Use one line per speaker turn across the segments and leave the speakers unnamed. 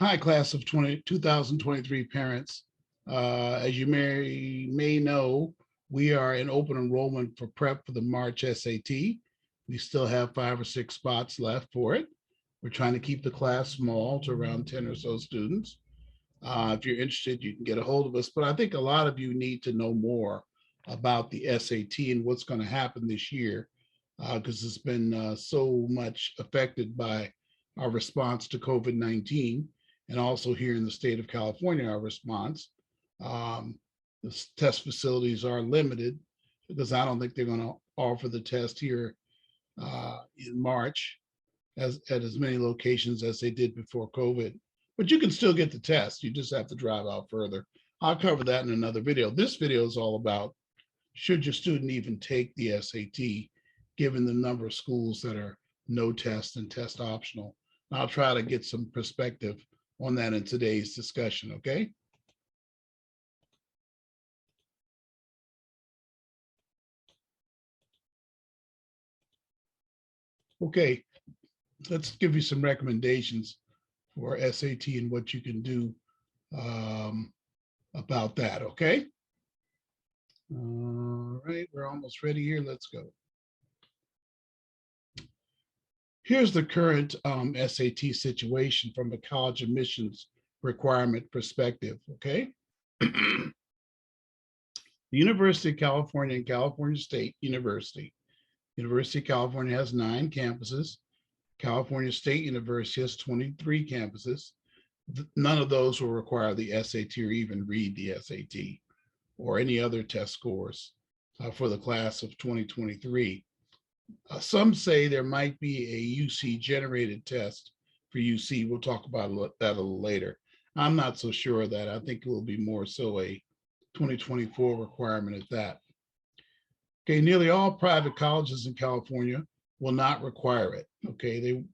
Hi, class of 2023 parents. As you may know, we are in open enrollment for prep for the March SAT. We still have 5 or 6 spots left for it. We're trying to keep the class small to around 10 or so students. If you're interested, you can get a hold of us. But I think a lot of you need to know more about the SAT and what's going to happen this year, because it's been so much affected by our response to COVID-19, and also here in the state of California, our response. Um, the test facilities are limited because I don't think they're going to offer the test here in March at as many locations as they did before COVID. But you can still get the test. You just have to drive out further. I'll cover that in another video. This video is all about, should your student even take the SAT, given the number of schools that are no test and test optional. And I'll try to get some perspective on that in today's discussion, okay? Okay, let's give you some recommendations for SAT and what you can do about that, okay? All right, we're almost ready here. Let's go. Here's the current SAT situation from a college admissions requirement perspective, okay? The University of California and California State University. University of California has 9 campuses. California State University has 23 campuses. None of those will require the SAT or even read the SAT or any other test scores for the class of 2023. Some say there might be a UC generated test for UC. We'll talk about that a little later. I'm not so sure of that. I think it will be more so a 2024 requirement at that. Okay, nearly all private colleges in California will not require it. Okay,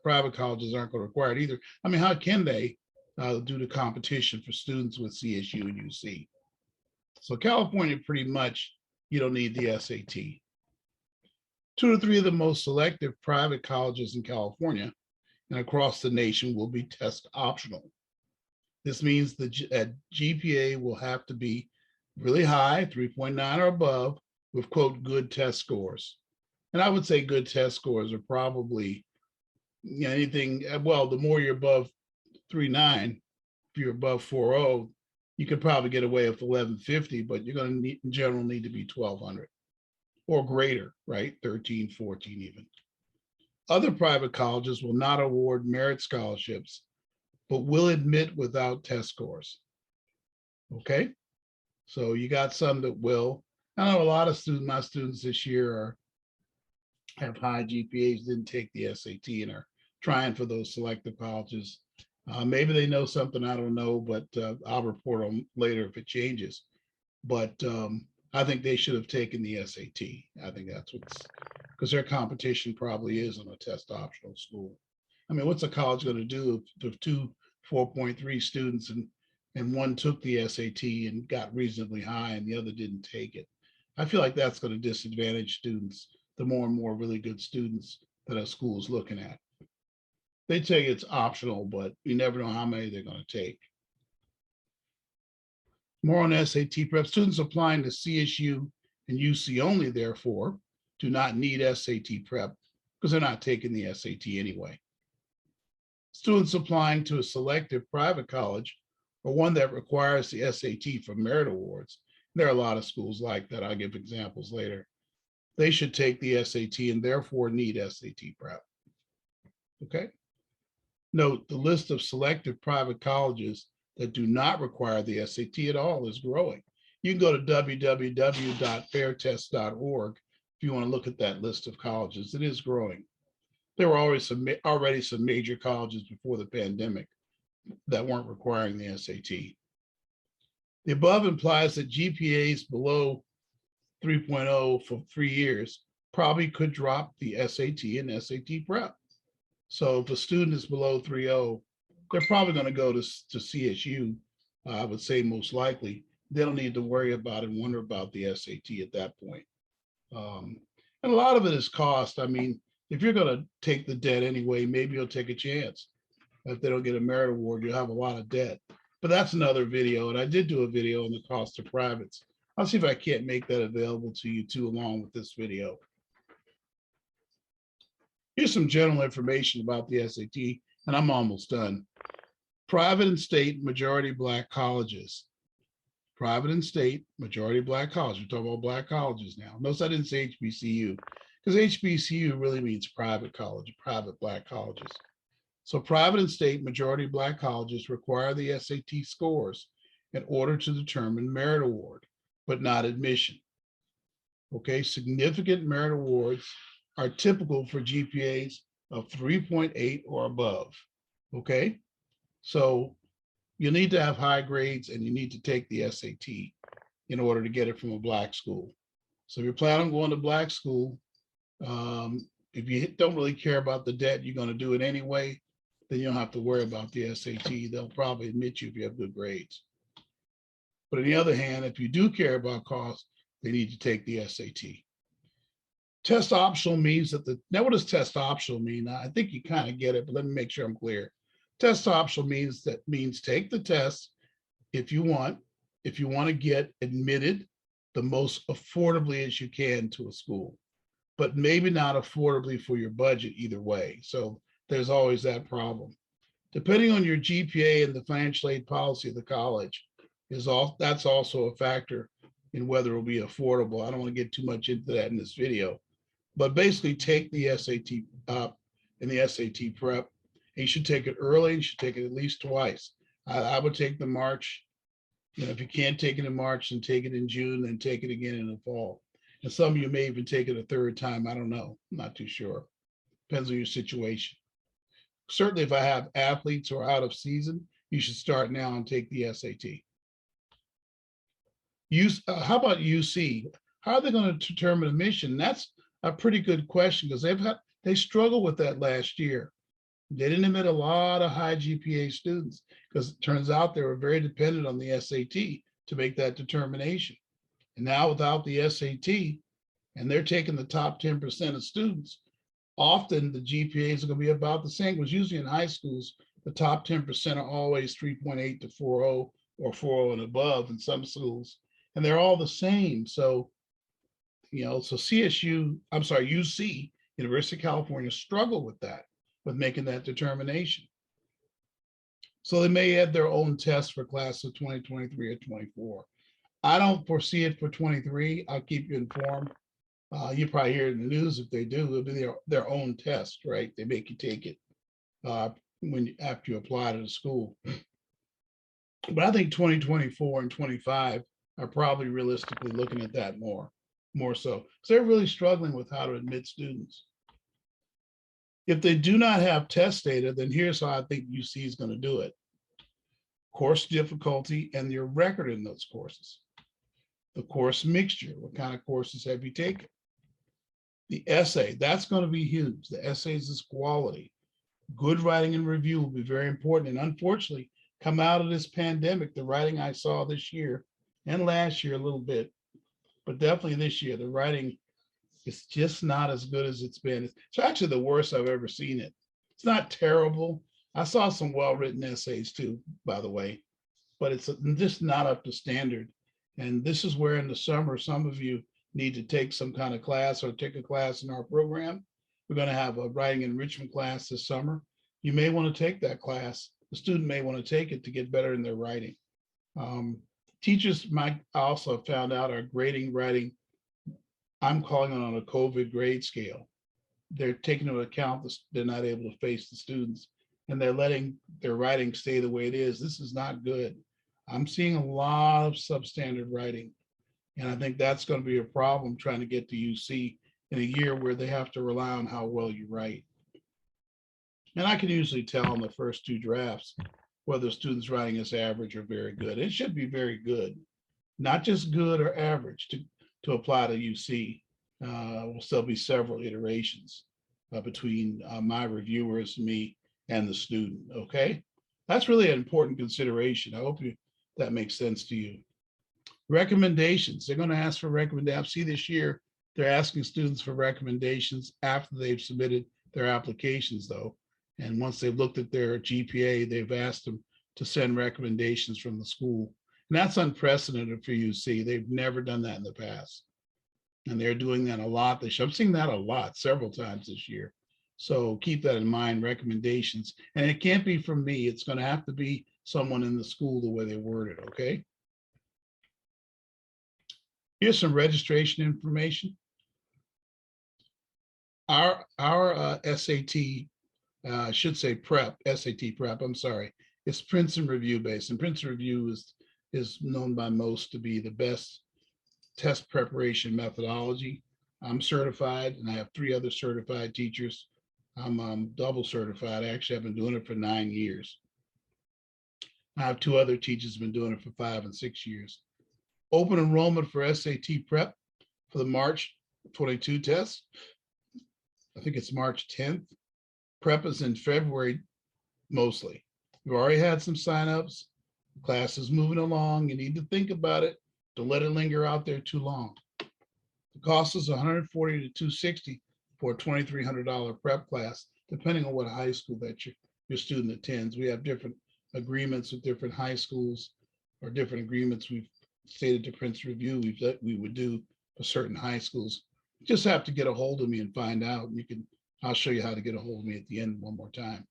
private colleges aren't going to require it either. I mean, how can they due to competition for students with CSU and UC? So California, pretty much, you don't need the SAT. 2 to 3 of the most selective private colleges in California and across the nation will be test optional. This means the GPA will have to be really high, 3.9 or above, with quote, good test scores. And I would say good test scores are probably anything, well, the more you're above 3.9, if you're above 4.0, you could probably get away with 1150, but you're going to need, in general, need to be 1200 or greater, right? 13, 14 even. Other private colleges will not award merit scholarships, but will admit without test scores. Okay, so you got some that will. I know a lot of my students this year have high GPAs, didn't take the SAT, and are trying for those selective colleges. Maybe they know something I don't know, but I'll report on later if it changes. But I think they should have taken the SAT. I think that's what's, because their competition probably is on a test optional school. I mean, what's a college going to do if 2 4.3 students and one took the SAT and got reasonably high and the other didn't take it? I feel like that's going to disadvantage students, the more and more really good students that a school is looking at. They tell you it's optional, but you never know how many they're going to take. More on SAT prep. Students applying to CSU and UC only, therefore, do not need SAT prep because they're not taking the SAT anyway. Students applying to a selective private college or one that requires the SAT for merit awards, there are a lot of schools like that. I'll give examples later. They should take the SAT and therefore need SAT prep. Okay. Note the list of selective private colleges that do not require the SAT at all is growing. You can go to www.fairtest.org if you want to look at that list of colleges. It is growing. There were already some major colleges before the pandemic that weren't requiring the SAT. The above implies that GPAs below 3.0 for 3 years probably could drop the SAT and SAT prep. So if a student is below 3.0, they're probably going to go to CSU, I would say most likely. They don't need to worry about and wonder about the SAT at that point. And a lot of it is cost. I mean, if you're going to take the debt anyway, maybe you'll take a chance. If they don't get a merit award, you'll have a lot of debt. But that's another video. And I did do a video on the cost of privates. I'll see if I can't make that available to you too, along with this video. Here's some general information about the SAT, and I'm almost done. Private and state majority Black colleges. Private and state majority Black colleges. We're talking about Black colleges now. Notice I didn't say HBCU, because HBCU really means private college, private Black colleges. So private and state majority Black colleges require the SAT scores in order to determine merit award, but not admission. Okay, significant merit awards are typical for GPAs of 3.8 or above. Okay, so you need to have high grades and you need to take the SAT in order to get it from a Black school. So if you're planning on going to Black school, if you don't really care about the debt, you're going to do it anyway, then you don't have to worry about the SAT. They'll probably admit you if you have good grades. But on the other hand, if you do care about cost, they need to take the SAT. Test optional means that now what does test optional mean? Now, I think you kind of get it, but let me make sure I'm clear. Test optional means take the test if you want to get admitted the most affordably as you can to a school, but maybe not affordably for your budget either way. So there's always that problem. Depending on your GPA and the financial aid policy of the college, that's also a factor in whether it will be affordable. I don't want to get too much into that in this video, but basically take the SAT up and the SAT prep. And you should take it early. You should take it at least twice. I would take the March. If you can't take it in March, then take it in June, then take it again in the fall. And some of you may even take it a third time. I don't know. I'm not too sure. Depends on your situation. Certainly, if I have athletes who are out of season, you should start now and take the SAT. How about UC? How are they going to determine admission? That's a pretty good question, because they struggled with that last year. They didn't admit a lot of high GPA students because it turns out they were very dependent on the SAT to make that determination. And now without the SAT, and they're taking the top 10% of students, often the GPAs are going to be about the same. Because usually in high schools, the top 10% are always 3.8 to 4.0 or 4.0 and above in some schools, and they're all the same. So, UC, University of California, struggle with making that determination. So they may add their own test for class of 2023 or 24. I don't foresee it for 23. I'll keep you informed. You probably hear it in the news. If they do, it'll be their own test, right? They make you take it after you apply to the school. But I think 2024 and 25 are probably realistically looking at that more so. So they're really struggling with how to admit students. If they do not have test data, then here's how I think UC is going to do it. Course difficulty and your record in those courses. The course mixture, what kind of courses have you taken? The essay, that's going to be huge. The essays is quality. Good writing and review will be very important. And unfortunately, come out of this pandemic, the writing I saw this year and last year a little bit, but definitely this year, the writing is just not as good as it's been. It's actually the worst I've ever seen it. It's not terrible. I saw some well-written essays too, by the way, but it's just not up to standard. And this is where in the summer, some of you need to take some kind of class or take a class in our program. We're going to have a writing enrichment class this summer. You may want to take that class. The student may want to take it to get better in their writing. Teachers might also found out are grading writing. I'm calling it on a COVID grade scale. They're taking into account that they're not able to face the students, and they're letting their writing stay the way it is. This is not good. I'm seeing a lot of substandard writing, and I think that's going to be a problem trying to get to UC in a year where they have to rely on how well you write. And I can usually tell in the first two drafts whether a student's writing is average or very good. It should be very good, not just good or average to apply to UC. Will still be several iterations between my reviewers, me, and the student, okay? That's really an important consideration. I hope that makes sense to you. Recommendations, they're gonna ask for recommendations. See, this year, they're asking students for recommendations after they've submitted their applications though. And once they've looked at their GPA, they've asked them to send recommendations from the school. And that's unprecedented for UC. They've never done that in the past. And they're doing that a lot this year. I'm seeing that a lot, several times this year. So keep that in mind, recommendations. And it can't be from me. It's going to have to be someone in the school the way they word it, okay? Here's some registration information. Our SAT, I should say prep, SAT prep, I'm sorry. It's Princeton Review based, and Princeton Review is known by most to be the best test preparation methodology. I'm certified, and I have 3 other certified teachers. I'm double certified. Actually, I've been doing it for 9 years. I have 2 other teachers who've been doing it for 5 and 6 years. Open enrollment for SAT prep for the March 22 test. I think it's March 10th. Prep is in February mostly. We've already had some signups. Class is moving along. You need to think about it. Don't let it linger out there too long. The cost is $140 to $260 for a $2,300 prep class, depending on what high school that your student attends. We have different agreements with different high schools, or different agreements we've stated to Princeton Review we would do for certain high schools. You just have to get a hold of me and find out. I'll show you how to get a hold of me at the end one more time.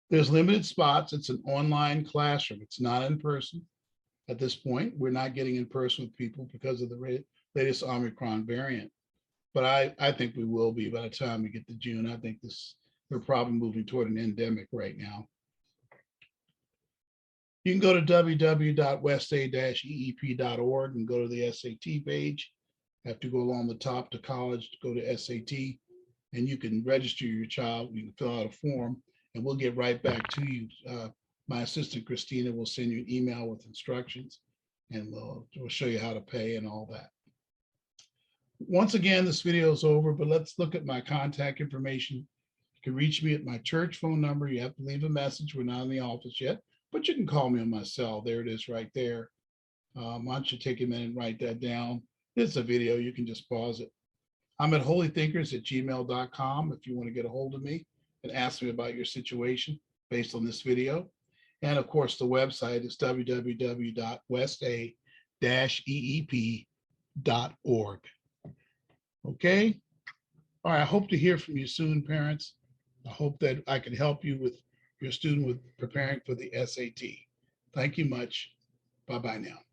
There's limited spots. It's an online classroom. It's not in person. At this point, we're not getting in person with people because of the latest Omicron variant. But I think we will be by the time we get to June. I think we're probably moving toward an endemic right now. You can go to www.westa-eep.org and go to the SAT page. You have to go along the top to college to go to SAT, and you can register your child. You can fill out a form, and we'll get right back to you. My assistant, Christina, will send you an email with instructions, and we'll show you how to pay and all that. Once again, this video is over, but let's look at my contact information. You can reach me at my church phone number. You have to leave a message. We're not in the office yet, but you can call me on my cell. There it is right there. Why don't you take a minute and write that down? It's a video. You can just pause it. I'm at holythinkers@gmail.com if you want to get a hold of me and ask me about your situation based on this video. And of course, the website is www.westa-eep.org. Okay. All right. I hope to hear from you soon, parents. I hope that I can help you with your student with preparing for the SAT. Thank you much. Bye-bye now.